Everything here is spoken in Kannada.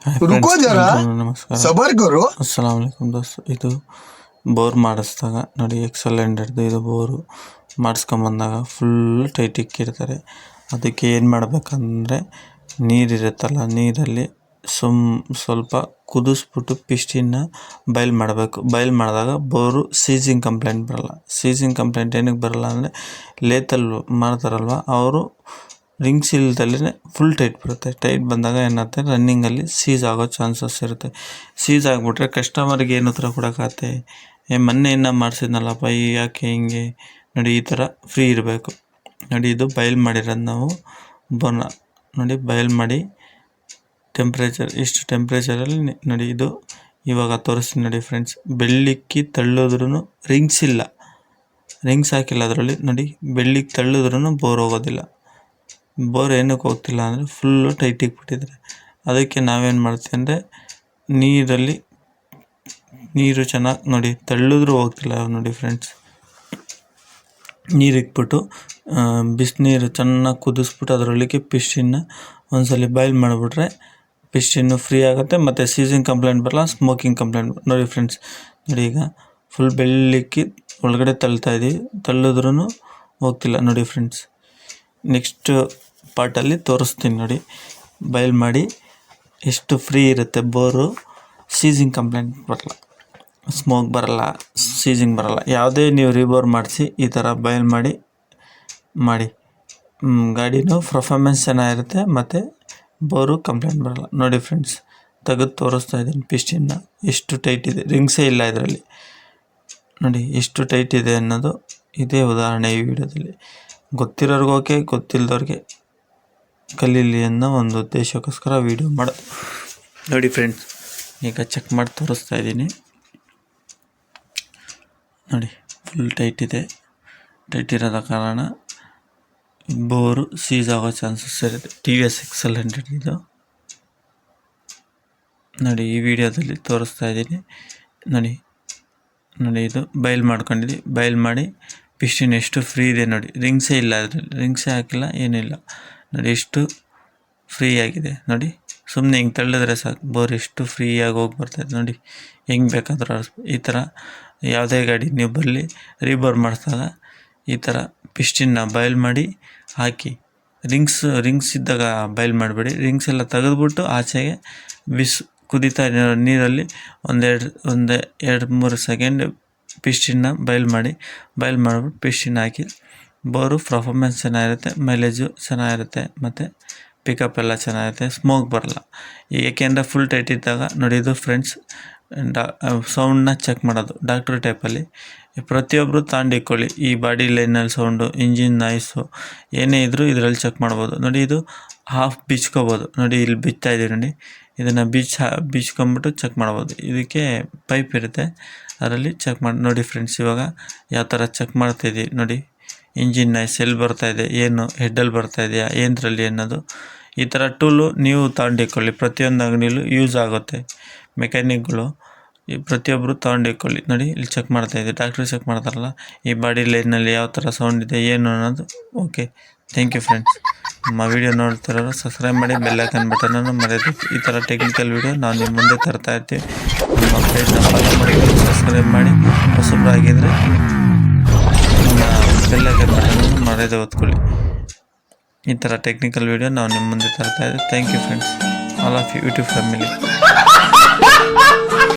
ಹಾಯ್ रुको ಫ್ರೆಂಡ್ಸ್, जरा ಎಲ್ರಿಗೂ ನಮಸ್ಕಾರ. सबर करो। ಅಸ್ಸಲಾಮ್ ವಲೈಕುಮ್ ದೋಸ್ತ್. ಇದು ಬೋರ್ ಮಾಡಿಸಿದಾಗ ನೋಡಿ, ಎಕ್ಸೆಲ್ ಹಂಡ್ರೆಡ್ದು ಇದು ಬೋರು ಮಾಡಿಸ್ಕೊಂಬಂದಾಗ ಫುಲ್ ಟೈಟ್ ಇಕ್ಕಿರ್ತಾರೆ. ಅದಕ್ಕೆ ಏನು ಮಾಡಬೇಕಂದ್ರೆ, ನೀರಿರುತ್ತಲ್ಲ, ನೀರಲ್ಲಿ ಸ್ವಲ್ಪ ಕುದಿಸ್ಬಿಟ್ಟು ಪಿಸ್ಟಿನ ಬೈಲ್ ಮಾಡಬೇಕು. ಬೈಲ್ ಮಾಡಿದಾಗ ಬೋರು ಸೀಸಿಂಗ್ ಕಂಪ್ಲೇಂಟ್ ಬರಲ್ಲ. ಸೀಸಿಂಗ್ ಕಂಪ್ಲೇಂಟ್ ಏನಕ್ಕೆ ಬರಲ್ಲ ಅಂದರೆ, ಲೇತಲ್ಲಿ ಮಾಡ್ತಾರಲ್ವ ಅವರು ರಿಂಗ್ಸ್ ಇಲ್ದಲೇ ಫುಲ್ ಟೈಟ್ ಬರುತ್ತೆ. ಟೈಟ್ ಬಂದಾಗ ಏನಾಗುತ್ತೆ, ರನ್ನಿಂಗಲ್ಲಿ ಸೀಸ್ ಆಗೋ ಚಾನ್ಸಸ್ ಇರುತ್ತೆ. ಸೀಸ್ ಆಗಿಬಿಟ್ರೆ ಕಸ್ಟಮರ್ಗೆ ಏನು ಉತ್ತರ ಕೊಡೋಕ್ಕಾಗತ್ತೆ, ಮೊನ್ನೆ ಇನ್ನೂ ಮಾಡಿಸಿದ್ನಲ್ಲಪ್ಪ ಯಾಕೆ ಹಿಂಗೆ ನೋಡಿ, ಈ ಥರ ಫ್ರೀ ಇರಬೇಕು. ನೋಡಿ, ಇದು ಬಯಲ್ ಮಾಡಿರೋದು ನಾವು ಬೋರ್ನ ನೋಡಿ, ಬಯಲ್ ಮಾಡಿ ಟೆಂಪ್ರೇಚರ್ ಇಷ್ಟು ಟೆಂಪ್ರೇಚರಲ್ಲಿ ನೋಡಿ, ಇದು ಇವಾಗ ತೋರಿಸ್ತೀನಿ ನೋಡಿ ಫ್ರೆಂಡ್ಸ್. ಬೆಳ್ಳಿಕ್ಕಿ ತಳ್ಳೋದ್ರೂ ರಿಂಗ್ಸ್ ಇಲ್ಲ, ರಿಂಗ್ಸ್ ಹಾಕಿಲ್ಲ ಅದರಲ್ಲಿ ನೋಡಿ. ಬೆಳ್ಳಿಗೆ ತಳ್ಳಿದ್ರೂ ಬೋರ್ ಹೋಗೋದಿಲ್ಲ. ಬೋರ್ ಏನಕ್ಕೆ ಹೋಗ್ತಿಲ್ಲ ಅಂದರೆ ಫುಲ್ಲು ಟೈಟ್ ಇಕ್ಬಿಟ್ಟಿದ್ದಾರೆ. ಅದಕ್ಕೆ ನಾವೇನು ಮಾಡ್ತೀವಿ ಅಂದರೆ, ನೀರು ಚೆನ್ನಾಗಿ ನೋಡಿ, ತಳ್ಳಿದ್ರೂ ಹೋಗ್ತಿಲ್ಲ ನೋಡಿ ಫ್ರೆಂಡ್ಸ್. ನೀರು ಇಕ್ಬಿಟ್ಟು ಬಿಸಿನೀರು ಚೆನ್ನಾಗಿ ಕುದಿಸ್ಬಿಟ್ಟು ಅದರೊಳಗೆ ಪಿಸ್ಟಿನ ಒಂದ್ಸಲ ಬಾಯ್ಲ್ ಮಾಡಿಬಿಟ್ರೆ ಪಿಸ್ಟಿನ್ನು ಫ್ರೀ ಆಗುತ್ತೆ, ಮತ್ತು ಸೀಸಿಂಗ್ ಕಂಪ್ಲೇಂಟ್ ಬರಲ್ಲ, ಸ್ಮೋಕಿಂಗ್ ಕಂಪ್ಲೇಂಟ್ ನೋಡಿ ಫ್ರೆಂಡ್ಸ್. ನೋಡಿ, ಈಗ ಫುಲ್ ಬೆಳ್ಳಿಕ್ಕಿ ಒಳಗಡೆ ತಳ್ಳಿದ್ರೂ ಹೋಗ್ತಿಲ್ಲ ನೋಡಿ ಫ್ರೆಂಡ್ಸ್. ನೆಕ್ಸ್ಟ್ ಪಾರ್ಟಲ್ಲಿ ತೋರಿಸ್ತೀನಿ ನೋಡಿ, ಬಯಲ್ ಮಾಡಿ ಎಷ್ಟು ಫ್ರೀ ಇರುತ್ತೆ ಬೋರು. ಸೀಸಿಂಗ್ ಕಂಪ್ಲೇಂಟ್ ಬರಲ್ಲ, ಸ್ಮೋಕ್ ಬರಲ್ಲ, ಸೀಸಿಂಗ್ ಬರಲ್ಲ. ಯಾವುದೇ ನೀವು ರೀಬೋರ್ ಮಾಡಿಸಿ ಈ ಥರ ಬಯಲ್ ಮಾಡಿ ಗಾಡಿನೂ ಪರ್ಫಾರ್ಮೆನ್ಸ್ ಚೆನ್ನಾಗಿರುತ್ತೆ, ಮತ್ತು ಬೋರು ಕಂಪ್ಲೇಂಟ್ ಬರಲ್ಲ ನೋಡಿ ಫ್ರೆಂಡ್ಸ್. ತೆಗೆದು ತೋರಿಸ್ತಾ ಇದ್ದೀನಿ ಪಿಸ್ಟಿನ ಎಷ್ಟು ಟೈಟ್ ಇದೆ, ರಿಂಗ್ಸೇ ಇಲ್ಲ ಇದರಲ್ಲಿ ನೋಡಿ. ಎಷ್ಟು ಟೈಟ್ ಇದೆ ಅನ್ನೋದು ಇದೇ ಉದಾಹರಣೆ ಈ ವಿಡಿಯೋದಲ್ಲಿ. ಗೊತ್ತಿರೋರ್ಗೆ ಓಕೆ, ಗೊತ್ತಿಲ್ಲದವ್ರಿಗೆ ಕಲೀಲಿ ಅನ್ನೋ ಒಂದು ಉದ್ದೇಶಕ್ಕೋಸ್ಕರ ವೀಡಿಯೋ ಮಾಡೋದು ನೋಡಿ ಫ್ರೆಂಡ್ಸ್. ಈಗ ಚೆಕ್ ಮಾಡಿ ತೋರಿಸ್ತಾ ಇದ್ದೀನಿ ನೋಡಿ, ಫುಲ್ ಟೈಟ್ ಇದೆ. ಟೈಟ್ ಇರೋದ ಕಾರಣ ಬೋರು ಸೀಸ್ ಆಗೋ ಚಾನ್ಸಸ್ ಇರುತ್ತೆ. TVS XL 100 ಇದು ನೋಡಿ, ಈ ವಿಡಿಯೋದಲ್ಲಿ ತೋರಿಸ್ತಾ ಇದ್ದೀನಿ ನೋಡಿ. ಇದು ಬಯಲ್ ಮಾಡ್ಕೊಂಡಿದ್ವಿ, ಬಯಲ್ ಮಾಡಿ ಪಿಸ್ಟಿನ್ ಎಷ್ಟು ಫ್ರೀ ಇದೆ ನೋಡಿ. ರಿಂಗ್ಸೇ ಇಲ್ಲ ಅದರಲ್ಲಿ, ರಿಂಗ್ಸೇ ಹಾಕಿಲ್ಲ, ಏನಿಲ್ಲ ನೋಡಿ, ಎಷ್ಟು ಫ್ರೀ ಆಗಿದೆ ನೋಡಿ. ಸುಮ್ಮನೆ ಹಿಂಗೆ ತಳ್ಳಿದ್ರೆ ಸಾಕು, ಬೋರ್ ಎಷ್ಟು ಫ್ರೀಯಾಗಿ ಹೋಗಿ ಬರ್ತದೆ ನೋಡಿ. ಹೆಂಗೆ ಬೇಕಾದ್ರೂ ಈ ಥರ ಯಾವುದೇ ಗಾಡಿ ನೀವು ಬರಲಿ ರೀಬೋರ್ ಮಾಡಿಸಿದಾಗ ಈ ಥರ ಪಿಸ್ಟಿನ್ನ ಬಯಲ್ ಮಾಡಿ ಹಾಕಿ. ರಿಂಗ್ಸ್ ಇದ್ದಾಗ ಬಯಲ್ ಮಾಡಿಬಿಡಿ. ರಿಂಗ್ಸ್ ಎಲ್ಲ ತೆಗೆದುಬಿಟ್ಟು ಆಚೆಗೆ ಕುದೀತಾ ನೀರಲ್ಲಿ ಎರಡು ಮೂರು ಸೆಕೆಂಡ್ ಪಿಸ್ಟಿನ್ನ ಬಯಲ್ ಮಾಡಿಬಿಟ್ಟು ಪಿಸ್ಟಿನ್ ಹಾಕಿ. ಬೋರು ಪರ್ಫಾರ್ಮೆನ್ಸ್ ಚೆನ್ನಾಗಿರುತ್ತೆ, ಮೈಲೇಜು ಚೆನ್ನಾಗಿರುತ್ತೆ, ಮತ್ತು ಪಿಕಪ್ ಎಲ್ಲ ಚೆನ್ನಾಗಿರುತ್ತೆ, ಸ್ಮೋಕ್ ಬರಲ್ಲ. ಏಕೆಂದರೆ ಫುಲ್ ಟೈಟ್ ಇದ್ದಾಗ ನೋಡಿ, ಇದು ಫ್ರೆಂಡ್ಸ್ ಸೌಂಡನ್ನ ಚೆಕ್ ಮಾಡೋದು ಡಾಕ್ಟ್ರ್ ಟೈಪಲ್ಲಿ. ಪ್ರತಿಯೊಬ್ಬರು ಇಟ್ಕೊಳ್ಳಿ. ಈ ಬಾಡಿ ಲೈನಲ್ಲಿ ಸೌಂಡು, ಇಂಜಿನ್ ನಾಯ್ಸು ಏನೇ ಇದ್ದರೂ ಇದರಲ್ಲಿ ಚೆಕ್ ಮಾಡ್ಬೋದು ನೋಡಿ. ಇದು ಹಾಫ್ ಬಿಚ್ಕೋಬೋದು ನೋಡಿ, ಇಲ್ಲಿ ಬಿಚ್ತಾ ಇದೀವಿ ನೋಡಿ. ಇದನ್ನು ಬಿಚ್ಕೊಂಬಿಟ್ಟು ಚೆಕ್ ಮಾಡ್ಬೋದು. ಇದಕ್ಕೆ ಪೈಪ್ ಇರುತ್ತೆ, ಅದರಲ್ಲಿ ಚೆಕ್ ಮಾಡಿ ನೋಡಿ ಫ್ರೆಂಡ್ಸ್. ಇವಾಗ ಯಾವ ಥರ ಚೆಕ್ ಮಾಡ್ತಾಯಿದ್ದೀವಿ ನೋಡಿ. ಇಂಜಿನ್ ನಾಯ್ಸ್ ಎಲ್ಲಿ ಬರ್ತಾಯಿದೆ, ಏನು ಹೆಡ್ಡಲ್ಲಿ ಬರ್ತಾಯಿದೆಯಾ, ಏನರಲ್ಲಿ ಅನ್ನೋದು. ಈ ಥರ ಟೂಲು ನೀವು ಇಟ್ಕೊಳ್ಳಿ. ಪ್ರತಿಯೊಂದು ಅಂಗಡಿಯಲ್ಲೂ ಯೂಸ್ ಆಗುತ್ತೆ. ಮೆಕ್ಯಾನಿಕ್ಗಳು ಪ್ರತಿಯೊಬ್ಬರು ಇಟ್ಕೊಳ್ಳಿ ನೋಡಿ. ಇಲ್ಲಿ ಚೆಕ್ ಮಾಡ್ತಾಯಿದ್ದೀವಿ, ಡಾಕ್ಟ್ರು ಚೆಕ್ ಮಾಡ್ತಾರಲ್ಲ, ಈ ಬಾಡಿ ಲೈನಲ್ಲಿ ಯಾವ ಥರ ಸೌಂಡ್ ಇದೆ ಏನು ಅನ್ನೋದು. Okay, thank you friends. ನಮ್ಮ ವಿಡಿಯೋ ನೋಡ್ತಿರೋರು ಸಬ್ಸ್ಕ್ರೈಬ್ ಮಾಡಿ, ಬೆಲ್ ಐಕಾನ್ ಬಟನನ್ನು ಮರೆಯದು. ಈ ಥರ ಟೆಕ್ನಿಕಲ್ ವಿಡಿಯೋ ನಾವು ನಿಮ್ಮ ಮುಂದೆ ತರ್ತಾ ಇರ್ತೀವಿ. ನಮ್ಮ ಪೇಜ್ನ ಫಾಲೋ ಮಾಡಿ, ಸಬ್ಸ್ಕ್ರೈಬ್ ಮಾಡಿ. ಹೊಸಬರಾಗಿದ್ದರೆ ನಮ್ಮ ಬೆಲ್ ಐಕಾನ್ ಬಟನನ್ನು ಮರೆಯದೆ ಒತ್ಕೊಳ್ಳಿ. ಈ ಥರ ಟೆಕ್ನಿಕಲ್ ವಿಡಿಯೋ ನಾವು ನಿಮ್ಮ ಮುಂದೆ ತರ್ತಾ ಇದ್ದೀವಿ. Thank you friends, all of you YouTube family.